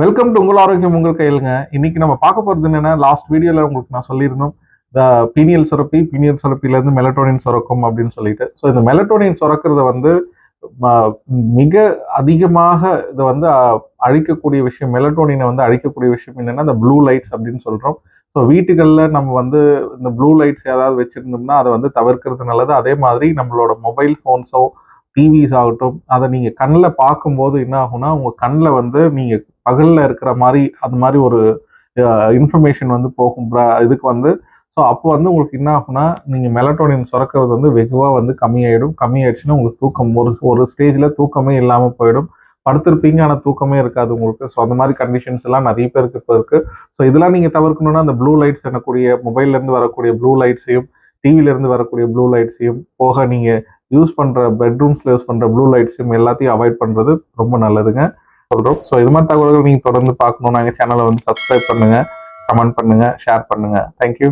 Welcome to உங்கள் ஆரோக்கியம் உங்கள் கையிலுங்க. இன்னைக்கு நம்ம பார்க்க போறது என்னன்னா, லாஸ்ட் வீடியோல உங்களுக்கு நான் சொல்லியிருந்தோம் பீனியல் சுரப்பில இருந்து மெலட்டோனின் சுரக்கும் அப்படின்னு சொல்லிட்டு. ஸோ இந்த மெலட்டோனின் சுரக்கிறத வந்து ம- மிக அதிகமாக இதை வந்து அழிக்கக்கூடிய விஷயம், மெலட்டோனினை வந்து அழிக்கக்கூடிய விஷயம் என்னன்னா இந்த ப்ளூ லைட்ஸ் அப்படின்னு சொல்றோம். ஸோ வீட்டுகளில் நம்ம வந்து இந்த ப்ளூ லைட்ஸ் ஏதாவது வச்சிருந்தோம்னா அதை வந்து தவிர்க்கிறது நல்லது. அதே மாதிரி நம்மளோட மொபைல் ஃபோன்ஸோ டிவிஸ் ஆகட்டும், அதை நீங்க கண்ணில் பார்க்கும்போது என்ன ஆகும்னா உங்க கண்ணில் வந்து நீங்க பகல்ல இருக்கிற மாதிரி அது மாதிரி ஒரு இன்ஃபர்மேஷன் வந்து போகும் இதுக்கு வந்து. ஸோ அப்போ வந்து உங்களுக்கு என்ன ஆகும்னா நீங்கள் மெலட்டோனின் சுரக்கிறது வந்து வெகுவாக வந்து கம்மியாயிடும். கம்மியாயிடுச்சுன்னா உங்களுக்கு தூக்கம் ஒரு ஒரு ஸ்டேஜில் தூக்கமே இல்லாமல் போயிடும். படுத்திருப்பீங்க ஆனால் தூக்கமே இருக்காது உங்களுக்கு. ஸோ அந்த மாதிரி கண்டிஷன்ஸ் எல்லாம் நிறைய பேருக்கு இப்போ இருக்கு. ஸோ இதெல்லாம் நீங்கள் தவிர்க்கணும்னா அந்த ப்ளூ லைட்ஸ் எனக்கூடிய மொபைல்லேருந்து வரக்கூடிய ப்ளூ லைட்ஸையும் டிவிலேருந்து வரக்கூடிய ப்ளூ லைட்ஸையும் போக நீங்கள் யூஸ் பண்ணுற பெட்ரூம்ஸில் யூஸ் பண்ணுற ப்ளூ லைட்ஸையும் எல்லாத்தையும் அவாய்ட் பண்ணுறது ரொம்ப நல்லதுங்க சொல்கிறோம். ஸோ இது மாதிரி தகவல்கள் நீங்கள் தொடர்ந்து பார்க்கணும்னா எங்கள் சேனலை வந்து சப்ஸ்கிரைப் பண்ணுங்கள், கமெண்ட் பண்ணுங்கள், ஷேர் பண்ணுங்கள். தேங்க்யூ.